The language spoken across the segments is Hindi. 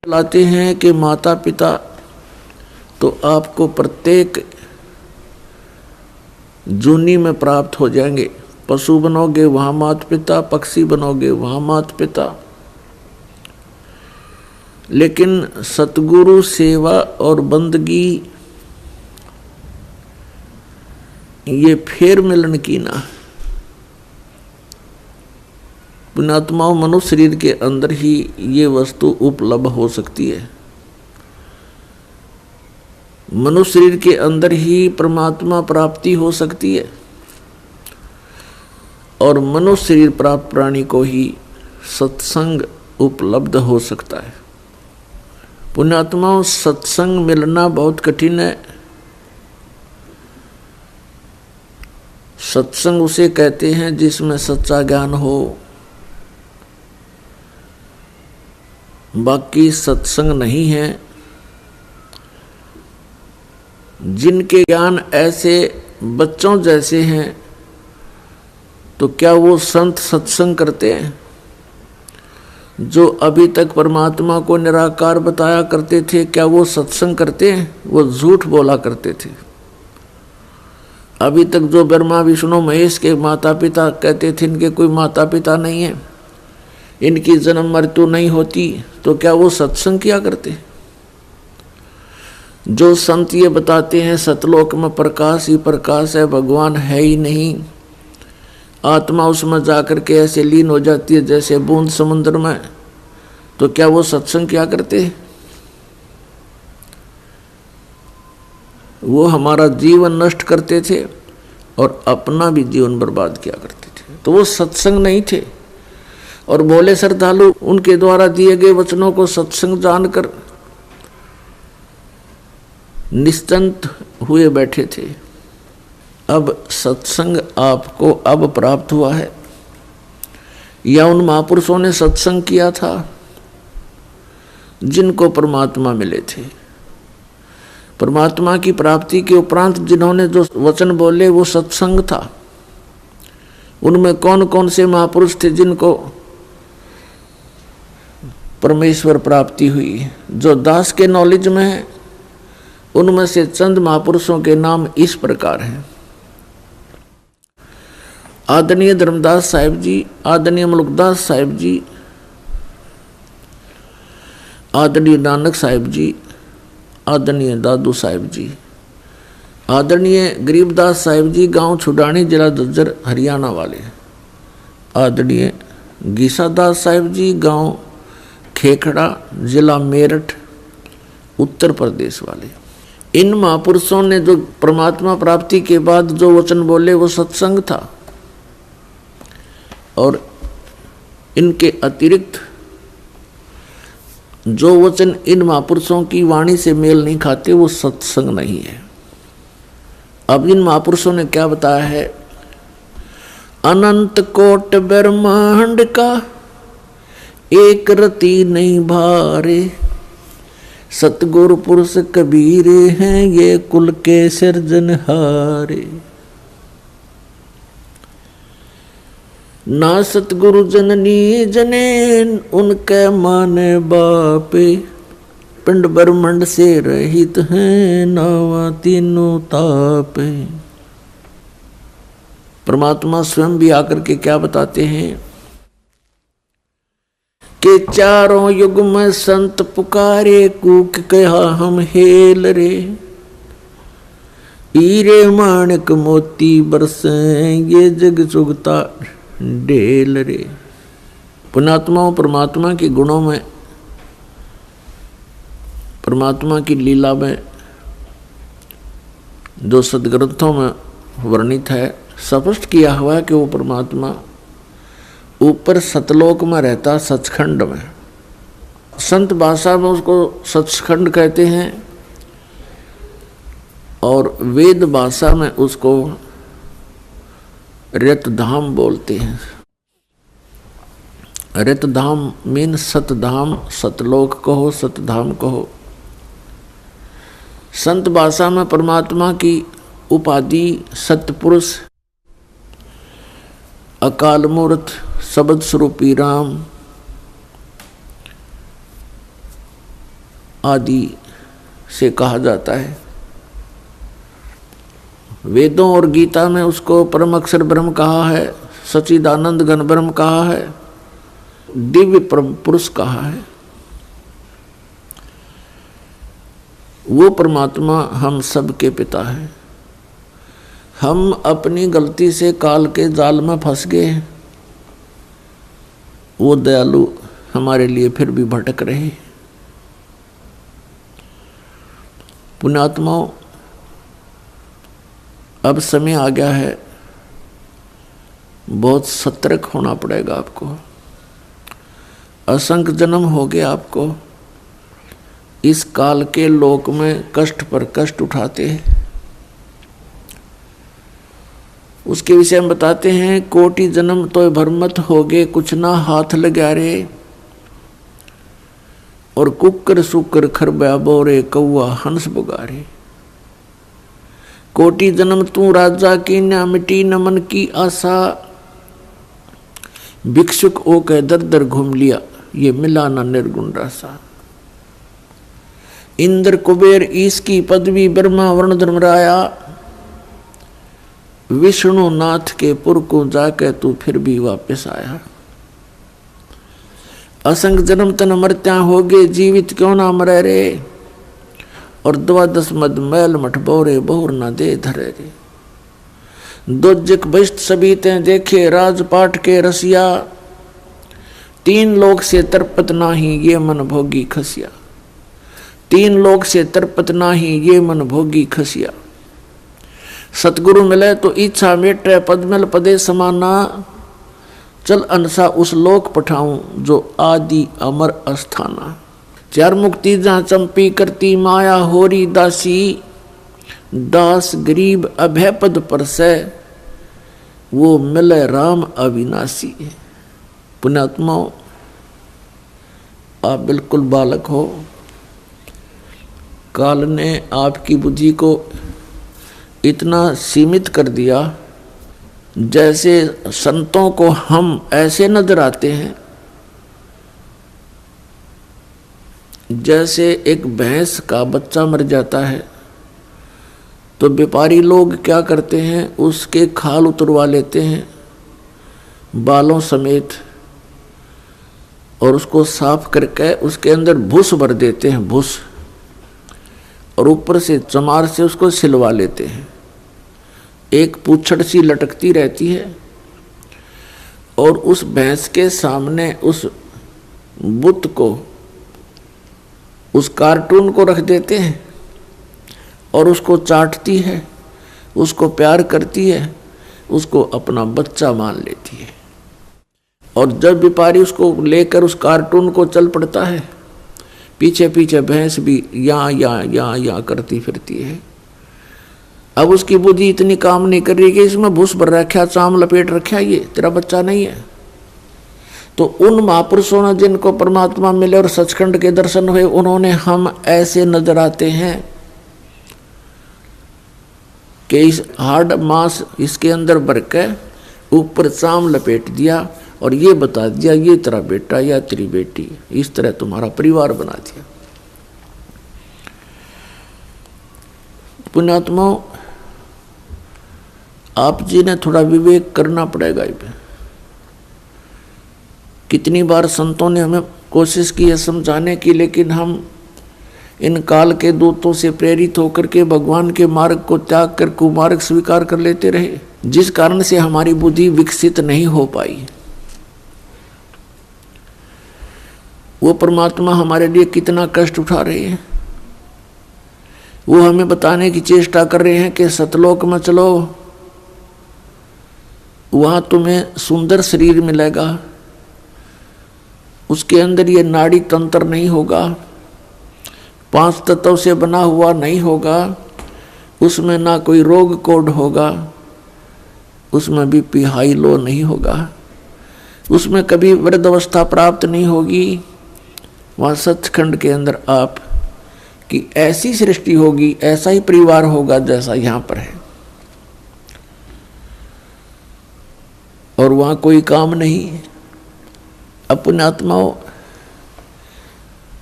लाते हैं कि माता पिता तो आपको प्रत्येक जूनी में प्राप्त हो जाएंगे। पशु बनोगे वहां माता पिता, पक्षी बनोगे वहां माता पिता। लेकिन सतगुरु सेवा और बंदगी ये फेर मिलन की ना। पुण्यात्माओं, मनुष्य शरीर के अंदर ही ये वस्तु उपलब्ध हो सकती है। मनुष्य शरीर के अंदर ही परमात्मा प्राप्ति हो सकती है और मनुष्य शरीर प्राप्त प्राणी को ही सत्संग उपलब्ध हो सकता है। पुण्यात्माओं, सत्संग मिलना बहुत कठिन है। सत्संग उसे कहते हैं जिसमें सच्चा ज्ञान हो। बाकी सत्संग नहीं है। जिनके ज्ञान ऐसे बच्चों जैसे हैं तो क्या वो संत सत्संग करते हैं? जो अभी तक परमात्मा को निराकार बताया करते थे, क्या वो सत्संग करते हैं? वो झूठ बोला करते थे। अभी तक जो ब्रह्मा विष्णु महेश के माता पिता कहते थे इनके कोई माता पिता नहीं है, इनकी जन्म मृत्यु नहीं होती, तो क्या वो सत्संग किया करते? जो संत ये बताते हैं सतलोक में प्रकाश ही प्रकाश है, भगवान है ही नहीं, आत्मा उसमें जाकर के ऐसे लीन हो जाती है जैसे बूंद समुद्र में, तो क्या वो सत्संग किया करते? वो हमारा जीवन नष्ट करते थे और अपना भी जीवन बर्बाद किया करते थे, तो वो सत्संग नहीं थे। और भोले श्रद्धालु उनके द्वारा दिए गए वचनों को सत्संग जानकर निश्चिंत हुए बैठे थे। अब सत्संग आपको अब प्राप्त हुआ है या उन महापुरुषों ने सत्संग किया था जिनको परमात्मा मिले थे? परमात्मा की प्राप्ति के उपरांत जिन्होंने जो वचन बोले वो सत्संग था। उनमें कौन कौन से महापुरुष थे जिनको परमेश्वर प्राप्ति हुई? जो दास के नॉलेज में है उनमें से चंद महापुरुषों के नाम इस प्रकार हैं। आदरणीय धर्मदास साहिब जी, आदरणीय मुल्कदास साहिब जी, आदरणीय नानक साहिब जी, आदरणीय दादू साहिब जी, आदरणीय गरीबदास साहिब जी, गांव छुडानी, जिला झज्जर, हरियाणा वाले, आदरणीय गीसादास साहिब जी, गांव खेखड़ा, जिला मेरठ, उत्तर प्रदेश वाले। इन महापुरुषों ने जो परमात्मा प्राप्ति के बाद जो वचन बोले वो सत्संग था। और इनके अतिरिक्त जो वचन इन महापुरुषों की वाणी से मेल नहीं खाते वो सत्संग नहीं है। अब इन महापुरुषों ने क्या बताया है? अनंत कोट ब्रह्मांड का एक रति नहीं भारे, सतगुरु पुरुष कबीर हैं ये कुल के सिरजनहारे। ना सतगुरु जननी जने उनके माने बापे, पिंड ब्रह्मंड से रहित हैं नावा तीनों तापे। परमात्मा स्वयं भी आकर के क्या बताते हैं कि चारों युग में संत पुकारे, कूक कहा हम हेल रे, हीरे माणिक मोती बरसे ये जग चुगता ढेल रे। पुण्यात्माओं, परमात्मा के गुणों में, परमात्मा की लीला में जो सदग्रंथों में वर्णित है, स्पष्ट किया हुआ है कि वो परमात्मा ऊपर सतलोक में रहता, सचखंड में। संत भाषा में उसको सचखंड कहते हैं और वेद भाषा में उसको रतधाम बोलते हैं। रतधाम मीन सतधाम, सतलोक कहो, सतधाम कहो। संत भाषा में परमात्मा की उपाधि सतपुरुष, अकाल मूर्त, शब्द स्वरूपी राम, आदि से कहा जाता है। वेदों और गीता में उसको परम अक्षर ब्रह्म कहा है, सच्चिदानंद घन ब्रह्म कहा है, दिव्य परम पुरुष कहा है। वो परमात्मा हम सब के पिता है। हम अपनी गलती से काल के जाल में फंस गए, वो दयालु हमारे लिए फिर भी भटक रहे। पुण्यात्माओं, अब समय आ गया है, बहुत सतर्क होना पड़ेगा आपको। असंख्य जन्म हो गए आपको इस काल के लोक में कष्ट पर कष्ट उठाते हैं। उसके विषय में बताते हैं, कोटि जन्म तो भरमत हो गए, कुछ ना हाथ लगा रे, और कुकर सुकर खरबा बोरे, कौआ हंस बुगारे। कोटि जन्म तू राजा की, न मिटी न मन की आशा, भिक्षुक ओ कह दर दर घूम लिया, ये मिला न निर्गुण रासा। इंद्र कुबेर ईश की पदवी, ब्रह्मा वर्ण धर्मराया, विष्णु नाथ के पुर को जाके तू फिर भी वापस आया। असंग जन्म तन मरत्या हो गए, जीवित क्यों ना मरे रे, और 12 मद मैल मठ बोरे, बहुर न दे धरे रे। दोजक बहिष्ट सभी ते देखे, राजपाट के रसिया, 3 लोक से तरपत नाही, ये मन भोगी खसिया। 3 लोक से तरपत नाही, ये मन भोगी खसिया। सतगुरु मिले तो इच्छा मेटे, पदमल पदे समाना, चल अनसा उस लोक पठाऊं, जो आदि अमर अस्थाना। 4 मुक्ति जहाँ चंपी करती, माया होरी दासी, दास गरीब अभय पद पर से, वो मिले राम अविनाशी। पुण्यात्माओं, आप बिल्कुल बालक हो, काल ने आपकी बुद्धि को इतना सीमित कर दिया, जैसे संतों को हम ऐसे नजर आते हैं जैसे एक भैंस का बच्चा मर जाता है तो व्यापारी लोग क्या करते हैं, उसके खाल उतरवा लेते हैं बालों समेत, और उसको साफ करके उसके अंदर भूस भर देते हैं, भूस, और ऊपर से चमार से उसको सिलवा लेते हैं। एक पूंछड़ सी लटकती रहती है, और उस भैंस के सामने उस बुत को, उस कार्टून को रख देते हैं, और उसको चाटती है, उसको प्यार करती है, उसको अपना बच्चा मान लेती है। और जब व्यापारी उसको लेकर उस कार्टून को चल पड़ता है, पीछे पीछे भैंस भी यहाँ करती फिरती है। अब उसकी बुद्धि इतनी काम नहीं कर रही कि इसमें भूस भर रखा, चाम लपेट रखा, ये तेरा बच्चा नहीं है। तो उन महापुरुषों ने जिनको परमात्मा मिले और सचखंड के दर्शन हुए, उन्होंने हम ऐसे नजर आते हैं कि इस हार्ड मांस इसके अंदर भर के ऊपर चाम लपेट दिया और ये बता दिया, ये तेरा बेटा या तेरी बेटी, इस तरह तुम्हारा परिवार बना दिया। पुण्यात्माओं, आप जी ने थोड़ा विवेक करना पड़ेगा। कितनी बार संतों ने हमें कोशिश की है समझाने की, लेकिन हम इन काल के दूतों से प्रेरित होकर के भगवान के मार्ग को त्याग कर कुमार्ग स्वीकार कर लेते रहे, जिस कारण से हमारी बुद्धि विकसित नहीं हो पाई। वो परमात्मा हमारे लिए कितना कष्ट उठा रहे हैं, वो हमें बताने की चेष्टा कर रहे हैं कि सतलोक में चलो, वहां तुम्हें सुंदर शरीर मिलेगा, उसके अंदर ये नाड़ी तंत्र नहीं होगा, 5 तत्वों से बना हुआ नहीं होगा, उसमें ना कोई रोग कोड होगा, उसमें बीपी हाई लो नहीं होगा, उसमें कभी वृद्धावस्था प्राप्त नहीं होगी। वहाँ सचखंड के अंदर आप की ऐसी सृष्टि होगी, ऐसा ही परिवार होगा जैसा यहाँ पर है, और वहाँ कोई काम नहीं। अपने आत्माओं,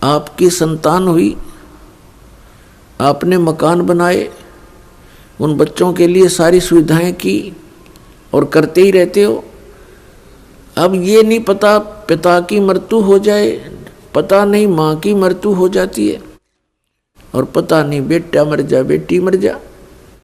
आपकी संतान हुई, आपने मकान बनाए, उन बच्चों के लिए सारी सुविधाएं की और करते ही रहते हो। अब ये नहीं पता पिता की मृत्यु हो जाए, पता नहीं माँ की मृत्यु हो जाती है, और पता नहीं बेटा मर जा बेटी मर जा।